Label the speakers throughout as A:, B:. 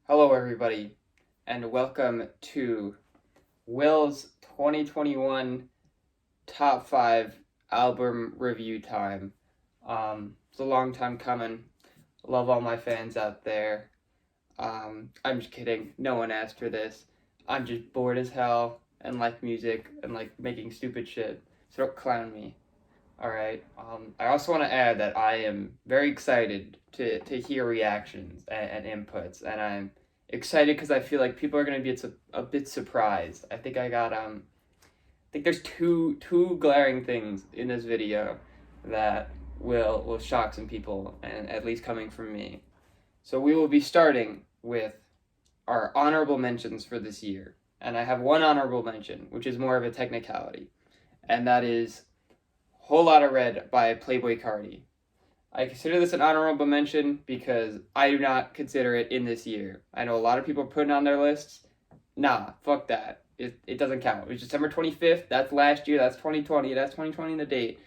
A: Hello, everybody, and welcome to Will's 2021 Top 5 Album Review Time. It's a long time coming. Love all my fans out there. I'm just kidding. No one asked for this. I'm just bored as hell and like music and like making stupid shit. So don't clown me. Alright. I also want to add that I am very excited to hear reactions and inputs, and I'm excited because I feel like people are going to be a bit surprised. I think there's two glaring things in this video that will shock some people, and at least coming from me. So we will be starting with our honorable mentions for this year, and I have one honorable mention, which is more of a technicality, and that is Whole Lotta Red by Playboi Carti. I consider this an honorable mention because I do not consider it in this year. I know a lot of people are putting on their lists. Nah, fuck that. It doesn't count. It was December 25th. That's last year. That's 2020. That's 2020 in the date.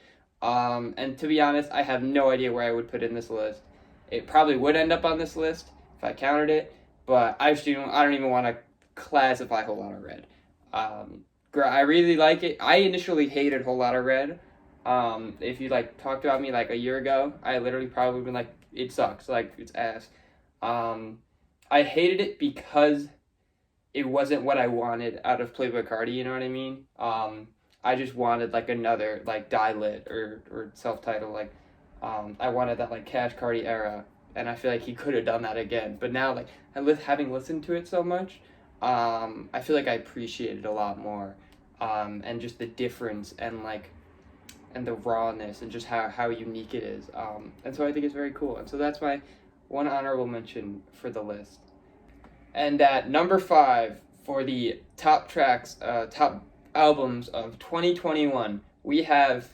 A: And to be honest, I have no idea where I would put in this list. It probably would end up on this list if I counted it, but I don't even want to classify Whole Lotta Red. I really like it. I initially hated Whole Lotta Red. If you like talked about me like a year ago, I literally probably been like, it sucks, like it's ass. I hated it because it wasn't what I wanted out of Playboi Carti. You know what I mean? I just wanted like another like Die Lit or self titled like. I wanted that like Cash Carti era, and I feel like he could have done that again. But now like having listened to it so much, I feel like I appreciate it a lot more, and just the difference and the rawness and just how unique it is. And so I think it's very cool. And so that's my one honorable mention for the list. And at number 5 for the top albums of 2021, we have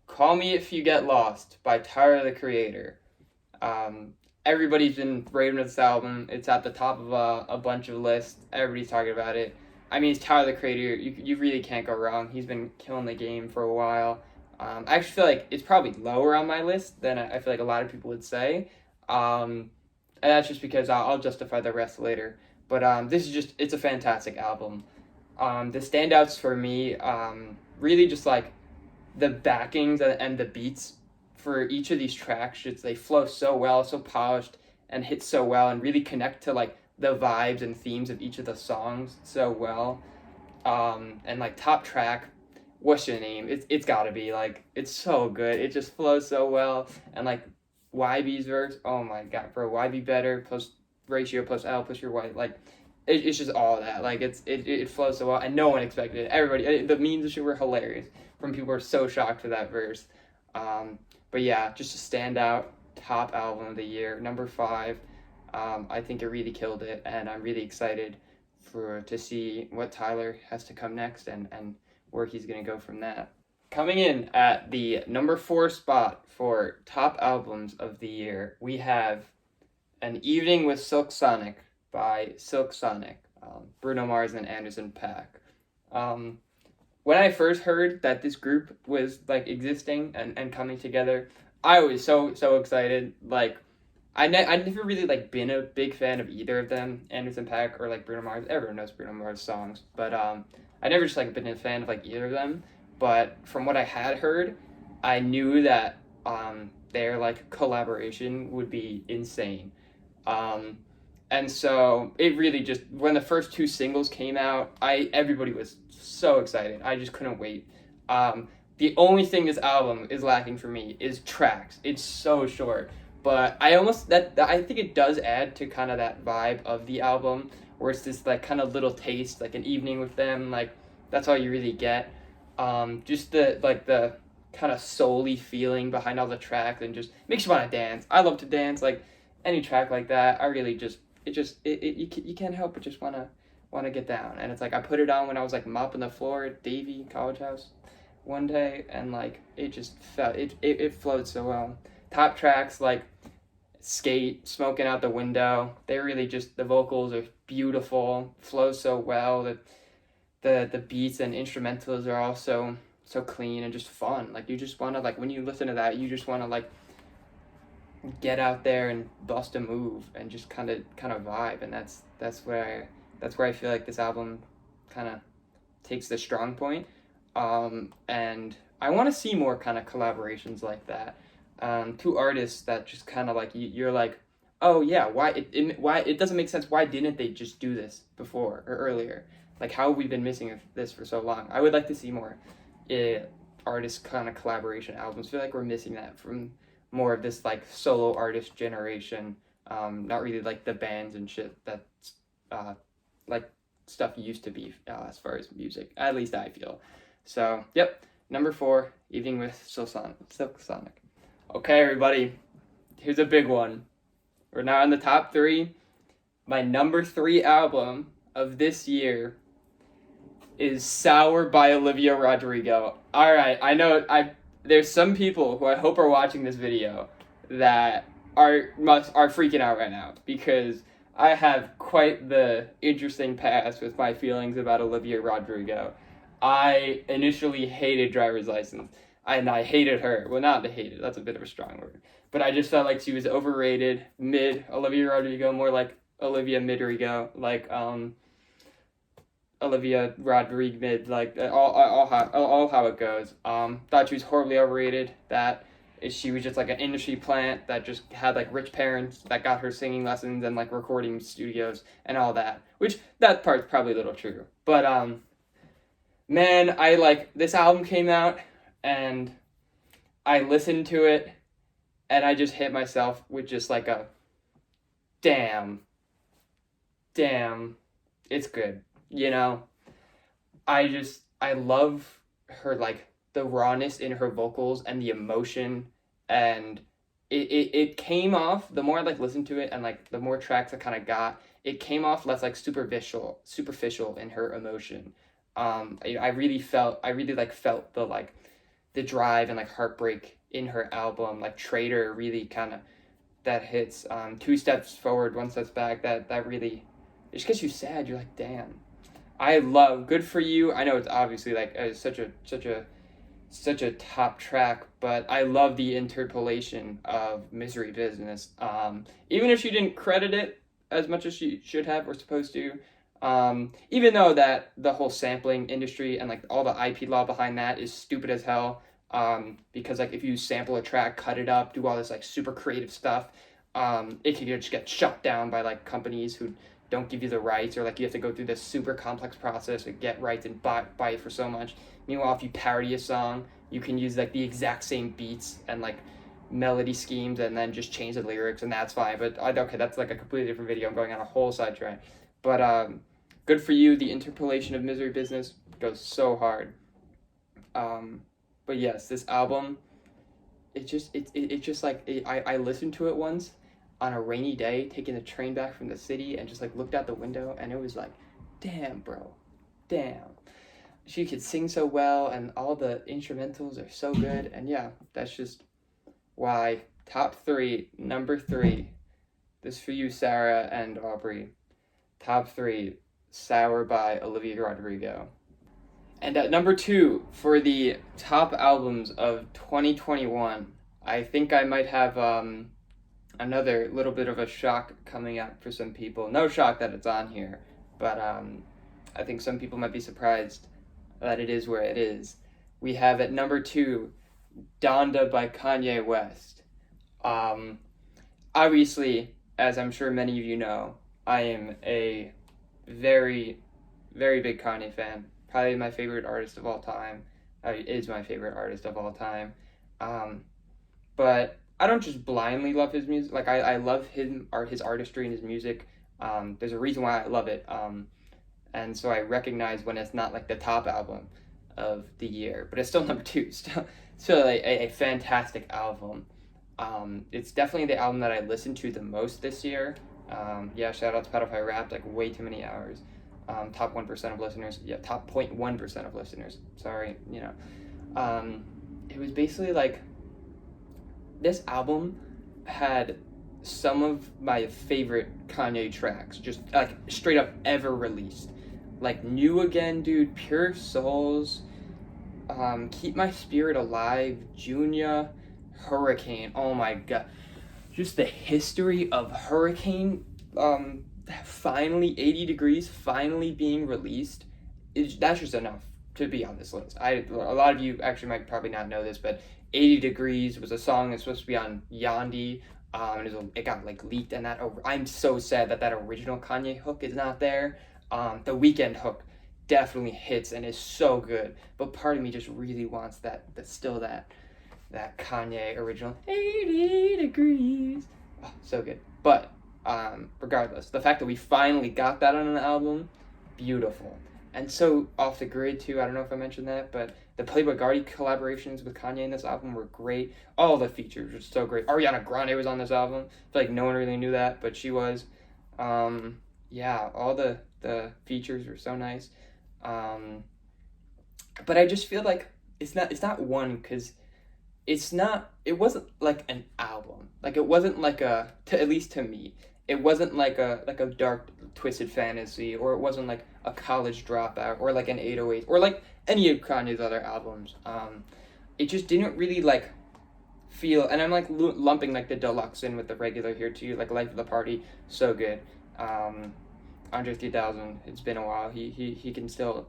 A: Call Me If You Get Lost by Tyler the Creator. Everybody's been raving this album. It's at the top of a bunch of lists. Everybody's talking about it. I mean, it's Tyler the Creator. You really can't go wrong. He's been killing the game for a while. I actually feel like it's probably lower on my list than I feel like a lot of people would say. And that's just because I'll justify the rest later. But it's a fantastic album. The standouts for me, really just like the backings and the beats for each of these tracks. They flow so well, so polished, and hit so well, and really connect to like the vibes and themes of each of the songs so well. And like top track, what's your name? It's gotta be like it's so good. It just flows so well, and like YB's verse. Oh my god, bro! YB better plus ratio plus L plus your white like. It's just all that like it flows so well, and no one expected it. Everybody, the memes and shit were hilarious. From people were so shocked for that verse. But yeah, just a standout top album of the year, number 5. I think it really killed it, and I'm really excited to see what Tyler has to come next and where he's gonna go from that. Coming in at the number 4 spot for top albums of the year, we have An Evening with Silk Sonic by Silk Sonic, Bruno Mars and Anderson .Paak. When I first heard that this group was like existing and coming together, I was so excited. Like I never really like been a big fan of either of them, Anderson .Paak or like Bruno Mars. Everyone knows Bruno Mars songs, but I never just like been a fan of like either of them. But from what I had heard, I knew that their like collaboration would be insane. Um, and so it really just when the first 2 singles came out, everybody was so excited. I just couldn't wait. The only thing this album is lacking for me is tracks. It's so short, but I think it does add to kind of that vibe of the album, where it's this like kind of little taste, like an evening with them. Like that's all you really get. Just the kind of soul-y feeling behind all the tracks, and just makes you want to dance. I love to dance. Like any track like that, I really just you can't help but just wanna get down. And it's like I put it on when I was like mopping the floor at Davie College House one day, and like it just felt it flowed so well. Top tracks like Skate, Smoking Out the Window, they really just the vocals are beautiful, flow so well. The beats and instrumentals are also so clean and just fun. Like you just wanna like when you listen to that, you just wanna like get out there and bust a move and just kind of vibe, and that's where I feel like this album kind of takes the strong point. And I want to see more kind of collaborations like that. Two artists that just kind of like you're like, oh yeah, why it doesn't make sense. Why didn't they just do this before or earlier? Like, how have we been missing this for so long? I would like to see more artist kind of collaboration albums. I feel like we're missing that from more of this like solo artist generation. Not really like the bands and shit that's like stuff used to be as far as music. At least I feel. So, yep. Number 4, Evening with Silk Sonic. Okay, everybody. Here's a big one. We're now in the top 3. My number 3 album of this year is Sour by Olivia Rodrigo. Alright, I know there's some people who I hope are watching this video that are freaking out right now, because I have quite the interesting past with my feelings about Olivia Rodrigo. I initially hated Driver's License, and I hated her. Well, not hated, that's a bit of a strong word. But I just felt like she was overrated, mid Olivia Rodrigo, more like Olivia Midrigo, like Olivia Rodrigo mid, like all how it goes. Thought she was horribly overrated. That she was just like an industry plant that just had like rich parents that got her singing lessons and like recording studios and all that. Which that part's probably a little true, but man, I like this album came out and I listened to it and I just hit myself with just like a damn, it's good. You know, I love her, like the rawness in her vocals and the emotion, and it came off, the more I like listened to it and like the more tracks I kind of got, it came off less like superficial in her emotion. I really felt the like the drive and like heartbreak in her album. Like Traitor really kind of that hits. 2 steps forward, 1 step back. That really, it just gets you sad. You're like, damn. I love Good For You. I know it's obviously like such a top track, but I love the interpolation of Misery Business. Even if she didn't credit it as much as she should have or supposed to. Even though that the whole sampling industry and like all the IP law behind that is stupid as hell. Because like if you sample a track, cut it up, do all this like super creative stuff, it can just get shut down by like companies who don't give you the rights, or like you have to go through this super complex process to get rights and buy it for so much. Meanwhile, if you parody a song, you can use like the exact same beats and like melody schemes and then just change the lyrics, and that's fine. But okay, that's like a completely different video. I'm going on a whole sidetrack. But Good For You, the interpolation of Misery Business goes so hard. But yes, this album, it just like I listened to it once on a rainy day, taking the train back from the city, and just like looked out the window, and it was like, damn, bro, damn. She could sing so well, and all the instrumentals are so good, and yeah, that's just why top 3, number 3. This for you, Sarah and Aubrey. Top 3, Sour by Olivia Rodrigo. And at number 2, for the top albums of 2021, I think I might have another little bit of a shock coming up for some people. No shock that it's on here, but I think some people might be surprised that it is where it is. We have at number 2, Donda by Kanye West. Obviously, as I'm sure many of you know, I am a very, very big Kanye fan. Probably my favorite artist of all time. Is my favorite artist of all time. But I don't just blindly love his music. Like I love his artistry and his music. There's a reason why I love it. And so I recognize when it's not like the top album of the year, but it's still number 2. Still a fantastic album. It's definitely the album that I listened to the most this year. Yeah, shout out to Spotify Wrapped, like way too many hours. Top 1% of listeners. Yeah, top 0.1% of listeners. Sorry, you know. It was basically like, this album had some of my favorite Kanye tracks, just like straight up ever released. Like New Again, dude, Pure Souls, Keep My Spirit Alive, Junior, Hurricane. Oh my god. just the history of Hurricane, finally 80 Degrees finally being released, that's just enough to be on this list. A lot of you actually might probably not know this, but 80 Degrees was a song that's supposed to be on Yandhi. It got like leaked, and I'm so sad that original Kanye hook is not there. The Weekend hook definitely hits and is so good, but part of me just really wants that Kanye original 80 Degrees. Oh, so good. But regardless, the fact that we finally got that on an album, beautiful. And so off the grid too. I don't know if I mentioned that, but the Playboi Carti collaborations with Kanye in this album were great. All the features were so great. Ariana Grande was on this album. I feel like no one really knew that, but she was. Yeah, all the features were so nice. But I just feel like it's not one, because it wasn't like an album. Like it wasn't like at least to me, it wasn't like a dark twisted fantasy, or it wasn't like a College Dropout, or like an 808, or like any of Kanye's other albums. It just didn't really like feel, and I'm like lumping like the deluxe in with the regular here too, like Life of the Party, so good. Andre 3000, it's been a while. He can still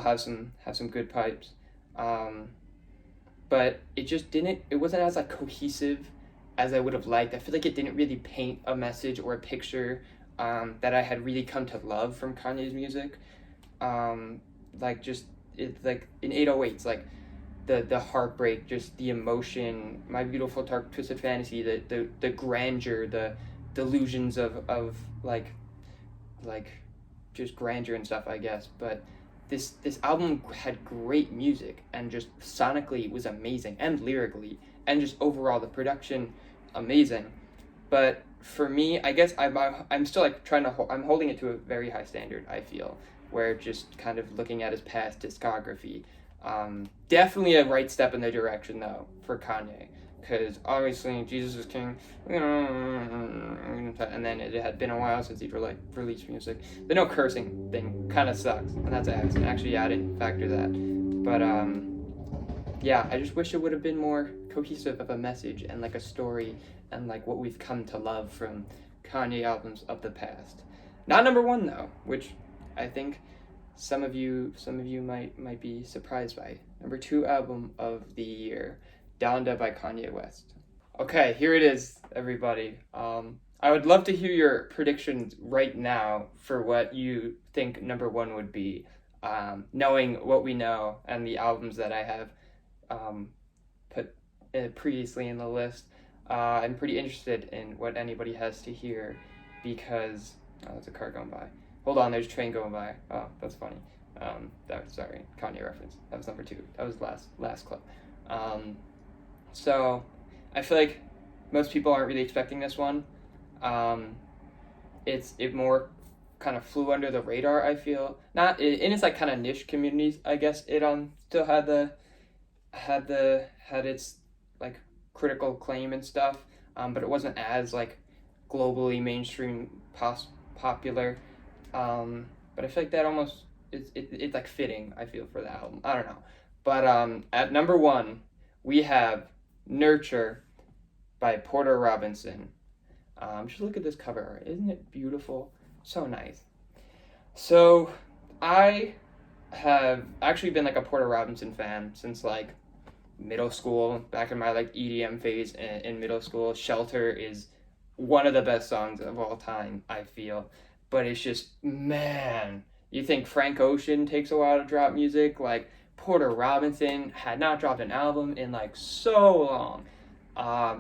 A: have some good pipes. But it wasn't as like cohesive as I would have liked. I feel like it didn't really paint a message or a picture that I had really come to love from Kanye's music. Like in 808s, like the heartbreak, just the emotion, My Beautiful Dark Twisted Fantasy, the grandeur, the delusions of like just grandeur and stuff, I guess. But this album had great music, and just sonically was amazing, and lyrically, and just overall the production amazing. But for me, I guess I'm still like I'm holding it to a very high standard, I feel, where just kind of looking at his past discography. Definitely a right step in the direction though for Kanye, because obviously Jesus Is King, and then it had been a while since he'd released music. The no cursing thing kind of sucks, and that's an accident. Actually, yeah, I didn't factor that. But yeah, I just wish it would have been more cohesive of a message and like a story, and like what we've come to love from Kanye albums of the past. Not number one though, which I think some of you might be surprised by. Number 2 album of the year, Donda by Kanye West. Okay, here it is, everybody. I would love to hear your predictions right now for what you think number 1 would be, knowing what we know and the albums that I have put previously in the list. I'm pretty interested in what anybody has to hear, because there's a car going by. Hold on, there's a train going by. Oh, that's funny. Sorry, Kanye reference. That was number 2. That was last clip. So I feel like most people aren't really expecting this one. It more kind of flew under the radar, I feel. Not in its like kind of niche communities, I guess. It still had its like critical acclaim and stuff. But it wasn't as like globally mainstream popular. But I feel like that almost it's like fitting, I feel, for the album. I don't know. But at number 1, we have Nurture by Porter Robinson. Just look at this cover art. Isn't it beautiful? So nice. So I have actually been like a Porter Robinson fan since like middle school, back in my like EDM phase in middle school. Shelter is one of the best songs of all time, I feel. But it's just, man, you think Frank Ocean takes a while to drop music? Like, Porter Robinson had not dropped an album in like so long.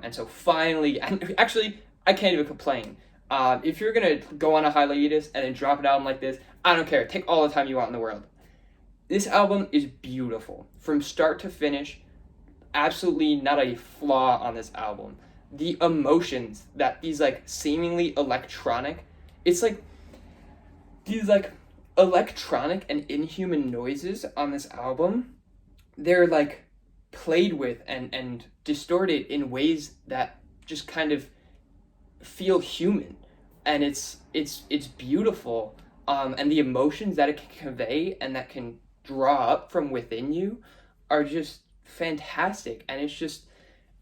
A: And so finally, and actually, I can't even complain. If you're gonna go on a hiatus and then drop an album like this, I don't care. Take all the time you want in the world. This album is beautiful from start to finish. Absolutely not a flaw on this album. The emotions that these like seemingly electronic, it's like these like electronic and inhuman noises on this album, they're like played with and distorted in ways that just kind of feel human, and it's beautiful, and the emotions that it can convey and that can draw up from within you are just fantastic. And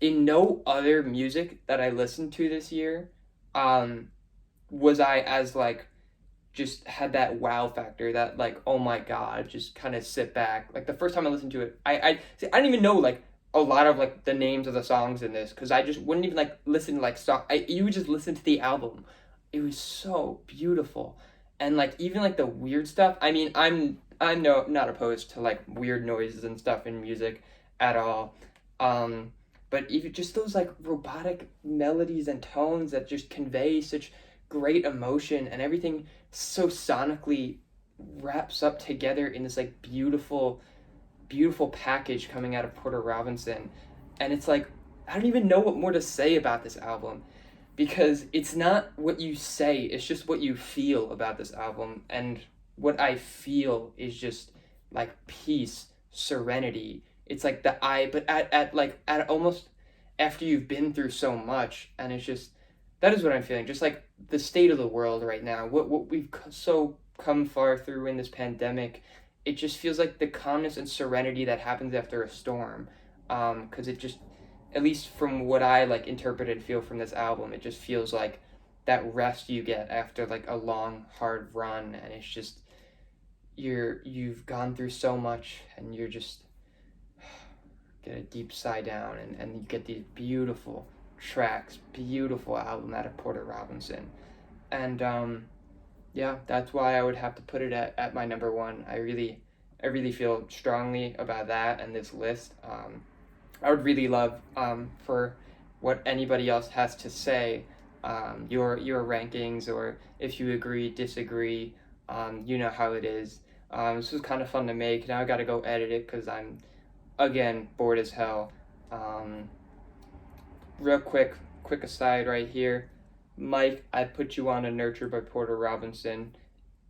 A: in no other music that I listened to this year, um, was I as like just had that wow factor, that like, oh my god, just kind of sit back. Like the first time I listened to it, I see, I didn't even know like a lot of like the names of the songs in this, because I just wouldn't even like listen to like song. You would just listen to the album. It was so beautiful, and like even like the weird stuff. I mean, I'm no not opposed to like weird noises and stuff in music at all. Um, but even just those like robotic melodies and tones that just convey such great emotion, and everything so sonically wraps up together in this like beautiful package coming out of Porter Robinson. And it's like, I don't even know what more to say about this album, because it's not what you say, it's just what you feel about this album. And what I feel is just like peace, serenity. It's like but at almost after you've been through so much, and it's just, that is what I'm feeling. Just like the state of the world right now, what we've so come far through in this pandemic, it just feels like the calmness and serenity that happens after a storm. Because it just, at least from what I like interpret and feel from this album, it just feels like that rest you get after like a long hard run, and it's just, you've gone through so much, and you're just get a deep sigh down, and you get these beautiful tracks, beautiful album out of Porter Robinson. And yeah, that's why I would have to put it at my number one. I really feel strongly about that and this list. I would really love for what anybody else has to say, your rankings, or if you agree, disagree. You know how it is. This was kind of fun to make. Now I got to go edit it because I'm, again, bored as hell. Real quick aside right here. Mike, I put you on a Nurture by Porter Robinson,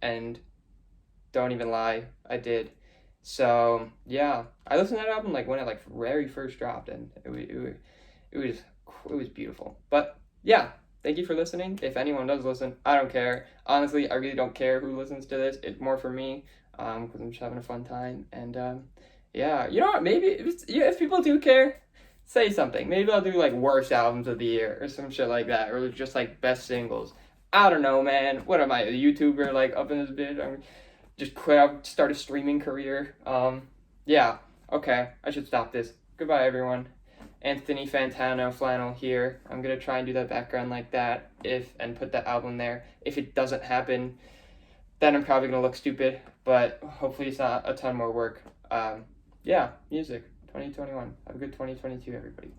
A: and don't even lie, I did. So yeah, I listened to that album like when it like very first dropped, and it was beautiful. But yeah, thank you for listening. If anyone does listen, I don't care. Honestly, I really don't care who listens to this. It's more for me, because I'm just having a fun time. And yeah, you know what? Maybe if people do care, say something. Maybe I'll do like worst albums of the year or some shit like that, or just like best singles. I don't know, man. What am I, a YouTuber like up in this bitch? I'm just quit out, start a streaming career. Yeah. Okay, I should stop this. Goodbye, everyone. Anthony Fantano Flannel here. I'm gonna try and do that background like that, and put that album there. If it doesn't happen, then I'm probably gonna look stupid. But hopefully it's not a ton more work. Yeah, music. 2021. Have a good 2022, everybody.